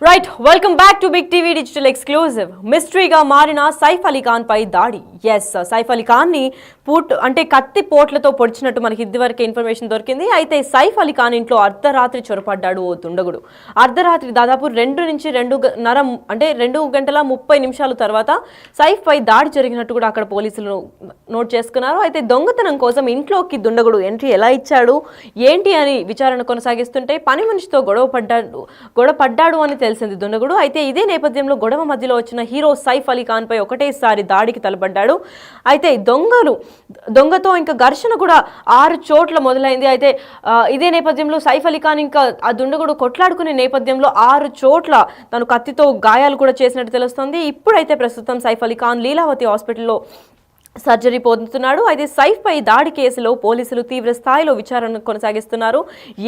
Right welcome back to Big TV digital exclusive. మిస్టరీగా మారిన సైఫ్ అలీ ఖాన్ పై దాడి. ఎస్, సైఫ్ అలీ ఖాన్ ని కత్తి పోట్లతో పొడిచినట్టు మనకి ఇదివరకే ఇన్ఫర్మేషన్ దొరికింది. అయితే సైఫ్ అలీ ఖాన్ ఇంట్లో అర్ధరాత్రి చొరపడ్డాడు ఓ దుండగుడు. అర్ధరాత్రి దాదాపు 2 గంటల 30 నిమిషాల తర్వాత సైఫ్ పై దాడి జరిగినట్టు కూడా అక్కడ పోలీసులు నోట్ చేసుకున్నారు. అయితే దొంగతనం కోసం ఇంట్లోకి దుండగుడు ఎంట్రీ ఎలా ఇచ్చాడు ఏంటి అని విచారణ కొనసాగిస్తుంటే పని మనిషితో గొడవ పడ్డాడు అని తెలిసింది దుండగుడు. అయితే ఇదే నేపథ్యంలో గొడవ మధ్యలో వచ్చిన హీరో సైఫ్ అలీ ఖాన్ పై ఒకటేసారి దాడికి తలపడ్డాడు. అయితే దొంగతో ఇంకా ఘర్షణ కూడా 6 చోట్ల మొదలైంది. అయితే ఇదే నేపథ్యంలో సైఫ్ అలీ ఖాన్ ఇంకా ఆ దుండగుడు కొట్లాడుకునే నేపథ్యంలో 6 చోట్ల తను కత్తితో గాయాలు కూడా చేసినట్టు తెలుస్తోంది. ఇప్పుడైతే ప్రస్తుతం సైఫ్ అలీ ఖాన్ లీలావతి హాస్పిటల్లో సర్జరీ పొందుతున్నాడు. అయితే సైఫ్ పై దాడి కేసులో పోలీసులు తీవ్ర స్థాయిలో విచారణ కొనసాగిస్తున్నారు.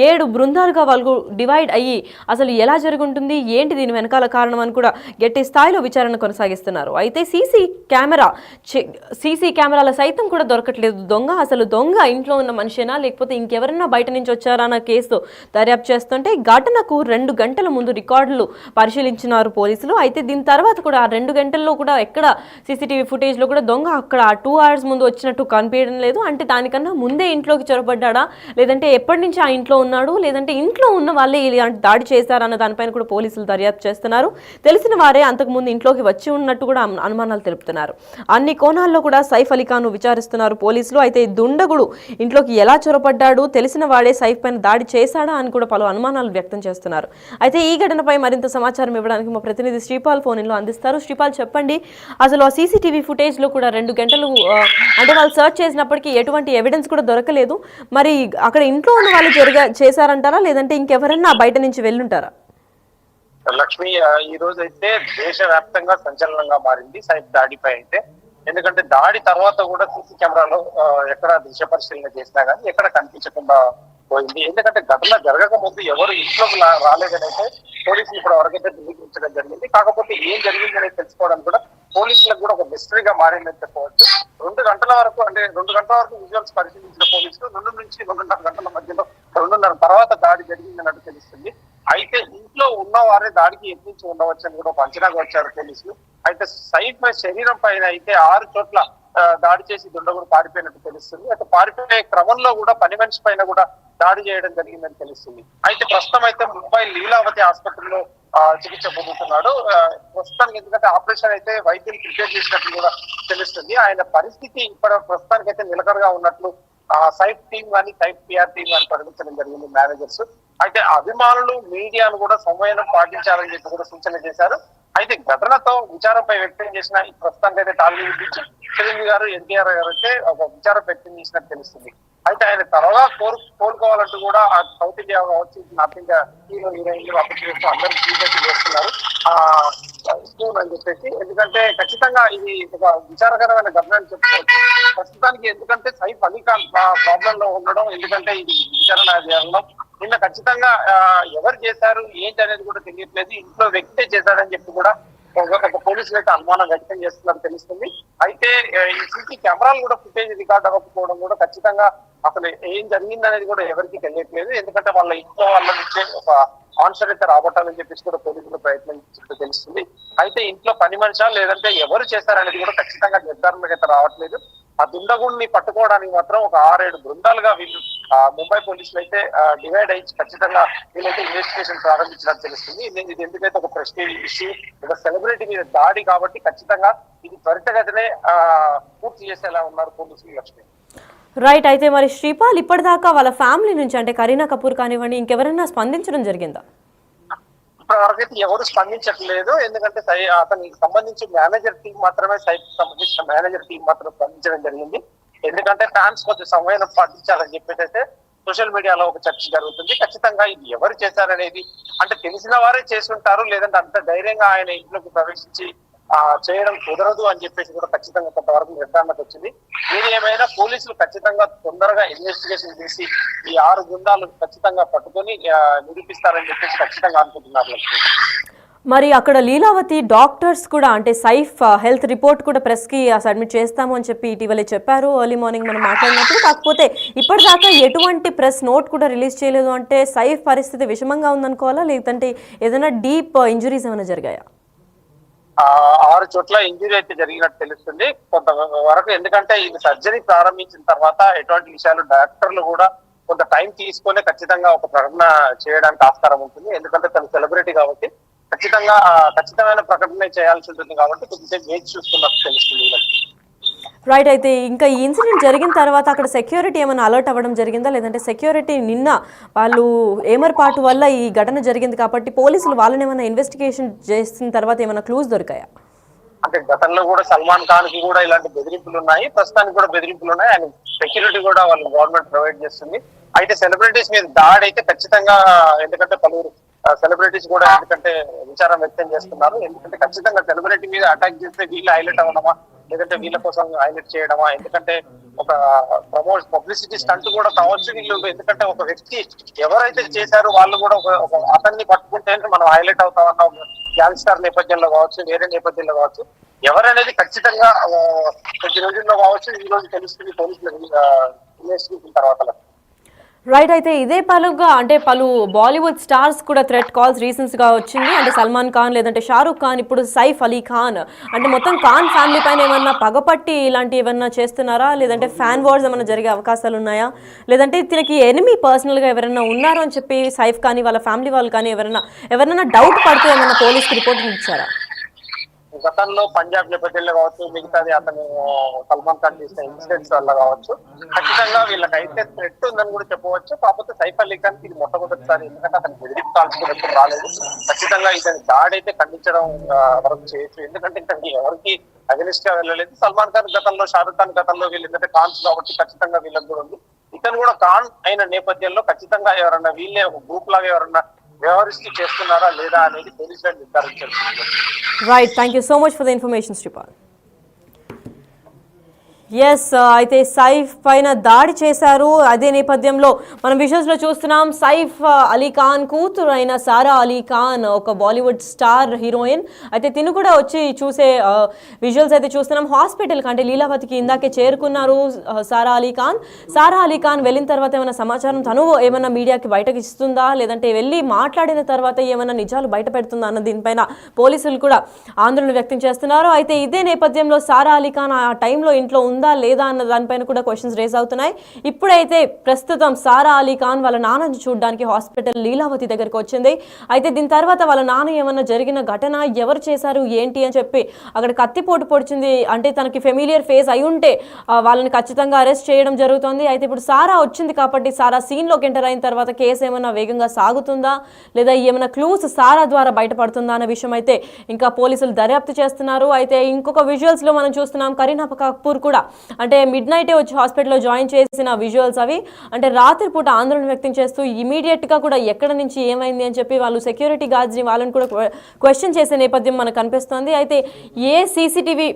7 బృందాలుగా వాళ్ళు డివైడ్ అయ్యి అసలు ఎలా జరుగుంటుంది ఏంటి దీని వెనకాల కారణం అని కూడా గట్టి స్థాయిలో విచారణ కొనసాగిస్తున్నారు. అయితే సీసీ కెమెరాల సైతం కూడా దొరకట్లేదు. దొంగ ఇంట్లో ఉన్న మనిషేనా లేకపోతే ఇంకెవరైనా బయట నుంచి వచ్చారా అన్న కేసు దర్యాప్తు చేస్తుంటే ఘటనకు 2 గంటల ముందు రికార్డులు పరిశీలించినారు పోలీసులు. అయితే దీని తర్వాత కూడా 2 గంటల్లో కూడా ఎక్కడ సీసీటీవీ ఫుటేజ్లో కూడా దొంగ అక్కడ 2 hours ముందు వచ్చినట్టు కనిపించడం లేదు. అంటే దానికన్నా ముందే ఇంట్లోకి చొరబడ్డా లేదంటే ఎప్పటి నుంచి ఆ ఇంట్లో ఉన్నాడు లేదంటే ఇంట్లో ఉన్న వాళ్ళే ఇలాంటి దాడి చేశారన్న దానిపైన కూడా పోలీసులు దర్యాప్తు చేస్తున్నారు. తెలిసిన వారే అంతకుముందు ఇంట్లోకి వచ్చి ఉన్నట్టు కూడా అనుమానాలు తెలుపుతున్నారు. అన్ని కోణాల్లో కూడా సైఫ్ అలీ ఖాన్ విచారిస్తున్నారు పోలీసులు. అయితే దుండగుడు ఇంట్లోకి ఎలా చొరబడ్డాడు, తెలిసిన వాడే సైఫ్ పైన దాడి చేశాడా అని కూడా పలు అనుమానాలు వ్యక్తం చేస్తున్నారు. అయితే ఈ ఘటనపై మరింత సమాచారం ఇవ్వడానికి మా ప్రతినిధి శ్రీపాల్ ఫోన్ ఇన్లో అందిస్తారు. శ్రీపాల్, చెప్పండి, అసలు ఆ సీసీటీవీ ఫుటేజ్లో కూడా 2 గంటలు అంటే వాళ్ళు సర్చ్ చేసినప్పటికీ ఎటువంటి ఎవిడెన్స్ కూడా దొరకలేదు. మరి అక్కడ ఇంట్లో ఉన్న వాళ్ళు చేశారంటారా లేదంటే ఇంకెవరన్నా బయట నుంచి వెళ్ళుంటారా? లక్ష్మి, ఈ రోజు అయితే దేశవ్యాప్తంగా సంచలనంగా మారింది సైఫ్ దాడిపై. అయితే ఎందుకంటే దాడి తర్వాత కూడా సీసీ కెమెరాలో ఎక్కడ దృశ్య పరిశీలన చేసినా కానీ ఎక్కడ కనిపించకుండా పోయింది. ఎందుకంటే ఘటన జరగక ముందు ఎవరు ఇంట్లోకి రాలేదని అయితే పోలీసులు ఇప్పుడు వరకైతే ధృవీకరించడం జరిగింది. కాకపోతే ఏం జరిగిందని తెలుసుకోవడం కూడా పోలీసులకు కూడా ఒక మిస్టరీగా మారిందని చెప్పవచ్చు. 2 గంటల వరకు విజువల్స్ పరిశీలించిన పోలీసులు 2 నుంచి 2.5 గంటల మధ్యలో 2:30 తర్వాత దాడి జరిగిందన్నట్టు తెలుస్తుంది. అయితే ఇంట్లో ఉన్నవారే దాడికి యత్నించి ఉండవచ్చని కూడా ఒక అంచనాగా వచ్చారు పోలీసులు. అయితే సైఫ్ శరీరం పైన అయితే 6 చోట్ల దాడి చేసి దుండగుడు పారిపోయినట్టు తెలుస్తుంది. అయితే పారిపోయే క్రమంలో కూడా పని మనిషి పైన కూడా దాడి చేయడం జరిగిందని తెలుస్తుంది. అయితే ప్రస్తుతం అయితే ముంబై లీలావతి ఆసుపత్రిలో చికిత్స పొందుతున్నాడు. ప్రస్తుతానికి ఎందుకంటే ఆపరేషన్ అయితే వైద్యులు ప్రిపేర్ చేసినట్లు కూడా తెలుస్తుంది. ఆయన పరిస్థితి ఇప్పుడు ప్రస్తుతానికి అయితే నిలకడగా ఉన్నట్లు సైఫ్ టీం కానీ సైఫ్ పిఆర్ టీం కానీ ప్రకటించడం జరిగింది మేనేజర్స్. అయితే అభిమానులు మీడియాను కూడా సంయమనం పాటించాలని చెప్పి కూడా సూచన చేశారు. అయితే ఘటనతో విచారంపై వ్యక్తం చేసిన ప్రస్తుతానికి అయితే టాలీవుడ్ నుంచి చిరంజీవి గారు, ఎన్టీఆర్ గారు అయితే ఒక విచారం వ్యక్తం చేసినట్టు తెలుస్తుంది. అయితే ఆయన త్వరగా కోలుకోవాలంటూ కూడా ఆ సౌత్ ఇండియా కావచ్చు, నార్త్ ఇండియా హీరో హీరోయిన్లు అప్పటి చేస్తూ అందరూ ట్రీట్మెంట్ చేస్తున్నారు అని చెప్పేసి. ఎందుకంటే ఖచ్చితంగా ఇది ఒక విచారకరమైన ఘటన అని చెప్పుకోవచ్చు ప్రస్తుతానికి. ఎందుకంటే సైఫ్ అలీ ఖాన్ ప్రాబ్లం లో ఉండడం, ఎందుకంటే ఇది విచారణ జరగడం నిన్న ఖచ్చితంగా ఎవరు చేశారు ఏంటి అనేది కూడా తెలియట్లేదు. ఇంట్లో వ్యక్తే చేశారని చెప్పి కూడా ఒక పోలీసులు అయితే అనుమానం వ్యక్తం చేస్తున్నట్టు తెలుస్తుంది. అయితే ఈ సీసీ కెమెరాలు కూడా ఫుటేజ్ రికార్డ్ అవ్వకపోవడం కూడా ఖచ్చితంగా అసలు ఏం జరిగింది అనేది కూడా ఎవరికి తెలియట్లేదు. ఎందుకంటే వాళ్ళ ఇంట్లో వాళ్ళ నుంచే ఒక ఆన్సర్ అయితే రాబట్టాలని చెప్పేసి కూడా పోలీసులు ప్రయత్నించినట్టు తెలుస్తుంది. అయితే ఇంట్లో పని మనిషా లేదంటే ఎవరు చేశారనేది కూడా ఖచ్చితంగా నిర్ధారణకు అయితే రావట్లేదు. ఆ దుండగుడిని పట్టుకోవడానికి మాత్రం ఒక 6-7 బృందాలుగా వీళ్ళు ముంబై పోలీసులు అయితే డివైడ్ అయ్యి ఖచ్చితంగా వీళ్ళైతే ఇన్వెస్టిగేషన్ ప్రారంభించినట్టు తెలుస్తుంది. ఇది ఎందుకైతే ఒక ప్రెస్టీజ్ ఇష్యూ, ఒక సెలబ్రిటీ మీద దాడి కాబట్టి ఖచ్చితంగా ఇది త్వరితగతినే పూర్తి చేసేలా ఉన్నారు పోలీసులు. లక్ష్మి, రైట్. అయితే మరి శ్రీపాల్, ఇప్పటిదాకా వాళ్ళ ఫ్యామిలీ నుంచి అంటే కరీనా కపూర్ కానివ్వండి ఇంకెవరైనా స్పందించడం జరిగిందా? ఇప్పటివరకైతే ఎవరు స్పందించట్లేదు. ఎందుకంటే అతనికి సంబంధించి మేనేజర్ టీం మాత్రమే సైట్ సంబంధించిన మేనేజర్ టీం మాత్రం స్పందించడం జరిగింది. ఎందుకంటే ఫ్యాన్స్ కొంచెం సమయం పాటించాలని చెప్పేసి అయితే సోషల్ మీడియాలో ఒక చర్చ జరుగుతుంది. ఖచ్చితంగా ఇది ఎవరు చేశారనేది అంటే తెలిసిన వారే చేసుంటారు, లేదంటే అంత ధైర్యంగా ఆయన ఇంట్లోకి ప్రవేశించి చేయడం కుదరదు అని చెప్పేసి కూడా ఖచ్చితంగా కొంతవరకు నిర్ధారణకు వచ్చింది. ఏది ఏమైనా పోలీసులు ఖచ్చితంగా తొందరగా ఇన్వెస్టిగేషన్ చేసి ఈ 6 బృందాలు ఖచ్చితంగా పట్టుకొని నిరూపిస్తారని చెప్పేసి ఖచ్చితంగా అనుకుంటున్నారు. మరి అక్కడ లీలావతి డాక్టర్స్ కూడా అంటే సైఫ్ హెల్త్ రిపోర్ట్ కూడా ప్రెస్కి సబ్మిట్ చేస్తాము అని చెప్పి ఇటీవలే చెప్పారు ఎర్లీ మార్నింగ్ మనం మాట్లాడినప్పుడు. కాకపోతే ఇప్పటిదాకా ఎటువంటి ప్రెస్ నోట్ కూడా రిలీజ్ చేయలేదు. అంటే సైఫ్ పరిస్థితి విషమంగా ఉందనుకోవాలా, లేదంటే ఏదైనా డీప్ ఇంజురీస్ ఏమైనా జరిగాయా? 6 చోట్ల ఇంజురీ అయితే జరిగినట్టు తెలుస్తుంది కొంత వరకు. ఎందుకంటే ఇది సర్జరీ ప్రారంభించిన తర్వాత ఎటువంటి విషయాలు డాక్టర్లు కూడా కొంత టైం తీసుకొని ఖచ్చితంగా ఒక ప్రకటన చేయడానికి ఆస్కారం ఉంటుంది. ఎందుకంటే తను సెలబ్రిటీ కాబట్టి ఖచ్చితమైన ప్రకటన చేయాల్సి ఉంటుంది కాబట్టి కొద్దిసేపు వేచి చూస్తున్నట్టు తెలుస్తుంది. రైట్. అయితే ఇంకా ఈ ఇన్సిడెంట్ జరిగిన తర్వాత అక్కడ సెక్యూరిటీ ఏమైనా అలర్ట్ అవ్వడం జరిగిందా, లేదంటే సెక్యూరిటీ నిన్న వాళ్ళు ఏమర్పాటు వల్ల ఈ ఘటన జరిగింది కాబట్టి పోలీసులు వాళ్ళని ఏమైనా ఇన్వెస్టిగేషన్ చేసిన తర్వాత ఏమైనా క్లూస్ దొరికాయా? అంటే గతంలో కూడా సల్మాన్ ఖాన్ కి కూడా ఇలాంటి బెదిరింపులు ఉన్నాయి, ప్రస్తుతానికి కూడా బెదిరింపులు ఉన్నాయి. ఆయన సెక్యూరిటీ కూడా వాళ్ళు గవర్నమెంట్ ప్రొవైడ్ చేస్తుంది. అయితే సెలబ్రిటీస్ మీద దాడి అయితే ఖచ్చితంగా, ఎందుకంటే పలువురు సెలబ్రిటీస్ కూడా ఎందుకంటే విచారం వ్యక్తం చేస్తున్నారు. ఎందుకంటే ఖచ్చితంగా సెలబ్రిటీ మీద అటాక్ చేస్తే వీళ్ళు హైలైట్ అవ్వడమా, లేదంటే వీళ్ళ కోసం హైలైట్ చేయడమా, ఎందుకంటే ఒక పబ్లిసిటీ స్టంట్ కూడా కావచ్చు వీళ్ళు. ఎందుకంటే ఒక వ్యక్తి ఎవరైతే చేశారో వాళ్ళు కూడా ఒక అతన్ని పట్టుకుంటే మనం హైలైట్ అవుతామన్న గ్యాంగ్స్టర్ నేపథ్యంలో కావచ్చు, వేరే నేపథ్యంలో కావచ్చు, ఎవరనేది ఖచ్చితంగా కొద్ది రోజుల్లో కావచ్చు ఈ రోజు తెలుస్తుంది పోలీసులు ఇన్వెస్టిగేషన్ తర్వాత. రైట్. అయితే ఇదే పలుగా అంటే పలు బాలీవుడ్ స్టార్స్ కూడా థ్రెట్ కాల్స్ రీసెంట్స్గా వచ్చింది. అంటే సల్మాన్ ఖాన్, లేదంటే షారూక్ ఖాన్, ఇప్పుడు సైఫ్ అలీ ఖాన్. అంటే మొత్తం ఖాన్ ఫ్యామిలీ పైన ఏమన్నా పగపట్టి ఇలాంటి ఏమన్నా చేస్తున్నారా, లేదంటే ఫ్యాన్ వార్స్ ఏమైనా జరిగే అవకాశాలు ఉన్నాయా, లేదంటే దీనికి ఎనిమి పర్సనల్గా ఎవరైనా ఉన్నారో అని చెప్పి సైఫ్ కానీ వాళ్ళ ఫ్యామిలీ వాళ్ళు కానీ ఎవరైనా డౌట్ పడితే ఏమైనా పోలీస్కి రిపోర్ట్ ఇచ్చారా? గతంలో పంజాబ్ నేపథ్యంలో కావచ్చు, మిగతాది అతను సల్మాన్ ఖాన్ చేసిన ఇన్సిడెంట్స్ వల్ల కావచ్చు, ఖచ్చితంగా వీళ్ళకైతే థ్రెట్ ఉందని కూడా చెప్పవచ్చు. కాకపోతే సైఫ్ అలీ ఖాన్ ఇది మొట్టమొదటిసారి, ఎందుకంటే అతను బెదిరింపు కాల్చుకున్నప్పుడు రాలేదు. ఖచ్చితంగా ఇతని దాడి అయితే ఖండించడం వరకు చేయొచ్చు. ఎందుకంటే ఇతనికి ఎవరికి అగెనిస్ట్ గా వెళ్ళలేదు. సల్మాన్ ఖాన్ గతంలో, షారూక్ ఖాన్ గతంలో వీళ్ళు ఎందుకంటే ఖాన్స్ కాబట్టి ఖచ్చితంగా వీళ్ళకి కూడా ఉంది. ఇతను కూడా ఖాన్ అయిన నేపథ్యంలో ఖచ్చితంగా ఎవరన్నా వీళ్ళే ఒక గ్రూప్ లాగా ఎవరన్నా వ్యవహరిస్తూ చేస్తున్నారా లేదా అనేది పోలీసులు నిర్ధారించారు. Right. Thank you so much for the information Sripal. Yes, అయితే సైఫ్ పైన దాడి చేశారు. అదే నేపథ్యంలో మనం విజువల్స్లో చూస్తున్నాం సైఫ్ అలీ ఖాన్ కూతురు అయిన సారా అలీ ఖాన్, ఒక బాలీవుడ్ స్టార్ హీరోయిన్. అయితే తిను కూడా వచ్చి చూసే విజువల్స్ అయితే చూస్తున్నాం. హాస్పిటల్కి అంటే లీలావతికి ఇందాకే చేరుకున్నారు సారా అలీ ఖాన్. సారా అలీ ఖాన్ వెళ్ళిన తర్వాత ఏమైనా సమాచారం తను ఏమైనా మీడియాకి బయటకు ఇస్తుందా, లేదంటే వెళ్ళి మాట్లాడిన తర్వాత ఏమైనా నిజాలు బయట పెడుతుందా అన్న దీనిపైన పోలీసులు కూడా ఆందోళన వ్యక్తం చేస్తున్నారు. అయితే ఇదే నేపథ్యంలో సారా అలీ ఖాన్ ఆ టైంలో ఇంట్లో ఉందా లేదా అన్న దానిపైన కూడా క్వశ్చన్స్ రేజ్ అవుతున్నాయి. ఇప్పుడైతే ప్రస్తుతం సారా అలీ ఖాన్ వాళ్ళ నాన్నని చూడడానికి హాస్పిటల్ లీలావతి దగ్గరకు వచ్చింది. అయితే దీని తర్వాత వాళ్ళ నాన్న ఏమన్నా జరిగిన ఘటన, ఎవరు చేశారు ఏంటి అని చెప్పి అక్కడ కత్తిపోటు పొడిచింది. అంటే తనకి ఫెమిలియర్ ఫేస్ అయి ఉంటే వాళ్ళని ఖచ్చితంగా అరెస్ట్ చేయడం జరుగుతుంది. అయితే ఇప్పుడు సారా వచ్చింది కాబట్టి సారా సీన్లోకి ఎంటర్ అయిన తర్వాత కేసు ఏమైనా వేగంగా సాగుతుందా, లేదా ఏమైనా క్లూస్ సారా ద్వారా బయటపడుతుందా అన్న విషయం అయితే ఇంకా పోలీసులు దర్యాప్తు చేస్తున్నారు. అయితే ఇంకొక విజువల్స్లో మనం చూస్తున్నాం కరీనా కపూర్ కూడా అంటే మిడ్ నైటే వచ్చి హాస్పిటల్లో జాయిన్ చేసిన విజువల్స్ అవి. అంటే రాత్రిపూట ఆందోళన వ్యక్తం చేస్తూ ఇమీడియట్గా కూడా ఎక్కడ నుంచి ఏమైంది అని చెప్పి వాళ్ళు సెక్యూరిటీ గార్డ్స్ని వాళ్ళని కూడా క్వశ్చన్ చేసే నేపథ్యం మనకు కనిపిస్తుంది. అయితే ఏ సీసీటీవీ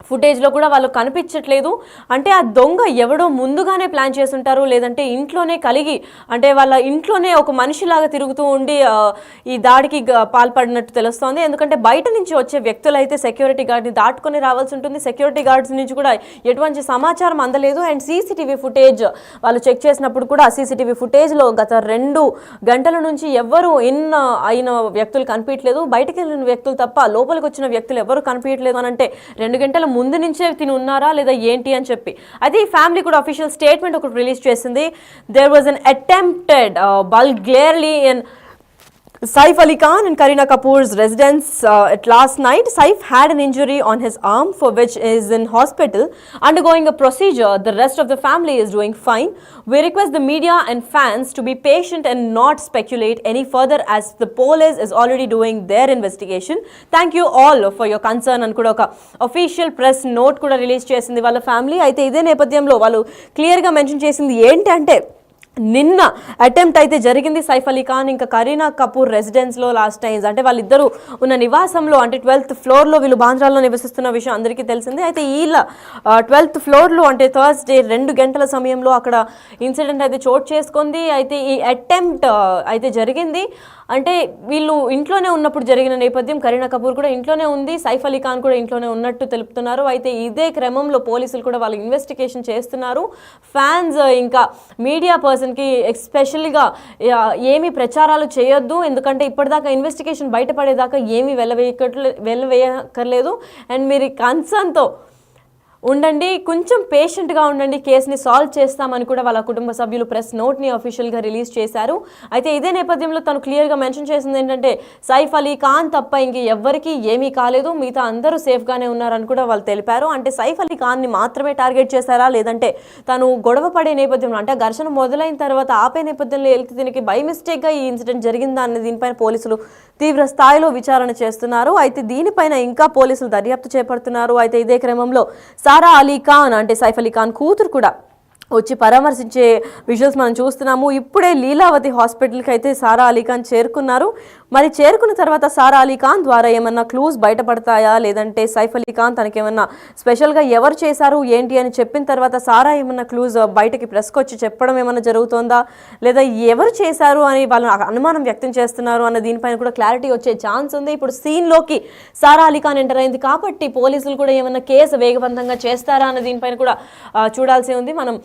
ఫుటేజ్లో కూడా వాళ్ళు కనిపించట్లేదు. అంటే ఆ దొంగ ఎవడో ముందుగానే ప్లాన్ చేసుంటారు, లేదంటే ఇంట్లోనే కలిగి అంటే వాళ్ళ ఇంట్లోనే ఒక మనిషిలాగా తిరుగుతూ ఉండి ఈ దాడికి పాల్పడినట్టు తెలుస్తోంది. ఎందుకంటే బయట నుంచి వచ్చే వ్యక్తులు అయితే సెక్యూరిటీ గార్డ్ని దాటుకొని రావాల్సి ఉంటుంది. సెక్యూరిటీ గార్డ్స్ నుంచి కూడా ఎటువంటి సమాచారం అందలేదు. అండ్ సీసీటీవీ ఫుటేజ్ వాళ్ళు చెక్ చేసినప్పుడు కూడా సీసీటీవీ ఫుటేజ్లో గత 2 గంటల నుంచి ఎవ్వరూ అయిన వ్యక్తులు కనిపించలేదు. బయటకు వెళ్ళిన వ్యక్తులు తప్ప లోపలికి వచ్చిన వ్యక్తులు ఎవరు కనిపించట్లేదు అని అంటే 2 గంటల ముందు నుంచే తిని ఉన్నారా లేదా ఏంటి అని చెప్పి. అయితే ఈ ఫ్యామిలీ కూడా అఫీషియల్ స్టేట్మెంట్ ఒకటి రిలీజ్ చేసింది. There was an attempted vulgarly in Saif Ali Khan and Kareena Kapoor's residence at last night. Saif had an injury on his arm for which is in hospital undergoing a procedure. The rest of the family is doing fine. We request the media and fans to be patient and not speculate any further as the police is already doing their investigation. Thank you all for your concern and kuda oka official press note kuda release chesindi walla family. Aithe ide nepathyanlo vallu clear ga mention chesindi enti ante నిన్న attempt అయితే జరిగింది సైఫ్ అలీ ఖాన్ ఇంకా Kareena Kapoor రెసిడెన్స్లో last times అంటే వాళ్ళిద్దరూ ఉన్న నివాసంలో అంటే 12th ఫ్లోర్లో వీళ్ళు బాంద్రాలో నివసిస్తున్న విషయం అందరికీ తెలిసిందే. అయితే వీళ్ళ 12th ఫ్లోర్లో అంటే థర్స్డే 2 గంటల సమయంలో అక్కడ ఇన్సిడెంట్ అయితే చోటు చేసుకుంది. అయితే ఈ అటెంప్ట్ అయితే జరిగింది అంటే వీళ్ళు ఇంట్లోనే ఉన్నప్పుడు జరిగిన నేపథ్యం. కరీనా కపూర్ కూడా ఇంట్లోనే ఉంది, సైఫ్ అలీ ఖాన్ కూడా ఇంట్లోనే ఉన్నట్టు తెలుపుతున్నారు. అయితే ఇదే క్రమంలో పోలీసులు కూడా వాళ్ళు ఇన్వెస్టిగేషన్ చేస్తున్నారు. ఫ్యాన్స్ ఇంకా మీడియా పర్సన్కి ఎస్పెషల్గా ఏమీ ప్రచారాలు చేయొద్దు, ఎందుకంటే ఇప్పటిదాకా ఇన్వెస్టిగేషన్ బయటపడేదాకా ఏమీ వెళ్ళవేయక్కర్లేదు అండ్ మీరు కన్సర్న్తో ఉండండి, కొంచెం పేషెంట్గా ఉండండి, కేసుని సాల్వ్ చేస్తామని కూడా వాళ్ళ కుటుంబ సభ్యులు ప్రెస్ నోట్ని అఫీషియల్గా రిలీజ్ చేశారు. అయితే ఇదే నేపథ్యంలో తను క్లియర్గా మెన్షన్ చేసింది ఏంటంటే సైఫ్ అలీ ఖాన్ తప్ప ఇంక ఎవ్వరికీ ఏమీ కాలేదు, మిగతా అందరూ సేఫ్గానే ఉన్నారని కూడా వాళ్ళు తెలిపారు. అంటే సైఫ్ అలీ ఖాన్ని మాత్రమే టార్గెట్ చేశారా లేదంటే తను గొడవ పడే నేపథ్యంలో అంటే ఘర్షణ మొదలైన తర్వాత ఆపే నేపథ్యంలో వెళ్తే దీనికి బై మిస్టేక్గా ఈ ఇన్సిడెంట్ జరిగిందా అనే దీనిపైన పోలీసులు తీవ్ర స్థాయిలో విచారణ చేస్తున్నారు. అయితే దీనిపైన ఇంకా పోలీసులు దర్యాప్తు చేపడుతున్నారు. అయితే ఇదే క్రమంలో సారా అలీ ఖాన్ అంటే సైఫ్ అలీ ఖాన్ కూతురు కూడా వచ్చి పరామర్శించే విజువల్స్ మనం చూస్తున్నాము. ఇప్పుడే లీలావతి హాస్పిటల్కి అయితే సారా అలీ ఖాన్ చేరుకున్నారు. మరి చేరుకున్న తర్వాత సారా అలీ ఖాన్ ద్వారా ఏమన్నా క్లూస్ బయటపడతాయా లేదంటే సైఫ్ అలీ ఖాన్ తనకేమన్నా స్పెషల్గా ఎవరు చేశారు ఏంటి అని చెప్పిన తర్వాత సారా ఏమన్నా క్లూస్ బయటకి ప్రెస్కి వచ్చి చెప్పడం ఏమన్నా జరుగుతుందా లేదా ఎవరు చేశారు అని వాళ్ళు అనుమానం వ్యక్తం చేస్తున్నారు అన్న దీనిపైన కూడా క్లారిటీ వచ్చే ఛాన్స్ ఉంది. ఇప్పుడు సీన్లోకి సారా అలీ ఖాన్ ఎంటర్ అయింది కాబట్టి పోలీసులు కూడా ఏమన్నా కేసు వేగవంతంగా చేస్తారా అన్న దీనిపైన కూడా చూడాల్సి ఉంది. మనం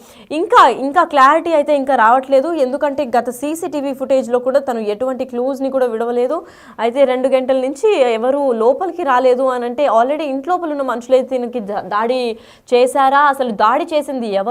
ఇంకా క్లారిటీ అయితే ఇంకా రావట్లేదు, ఎందుకంటే గత సీసీటీవీ ఫుటేజ్లో కూడా తను ఎటువంటి క్లూజ్ని కూడా విడవలేదు. అయితే 2 గంటల నుంచి ఎవరు లోపలికి రాలేదు అని అంటే ఆల్రెడీ ఇంట్లోపల ఉన్న మనుషులైతే దీనికి దాడి చేశారా, అసలు దాడి చేసింది ఎవరు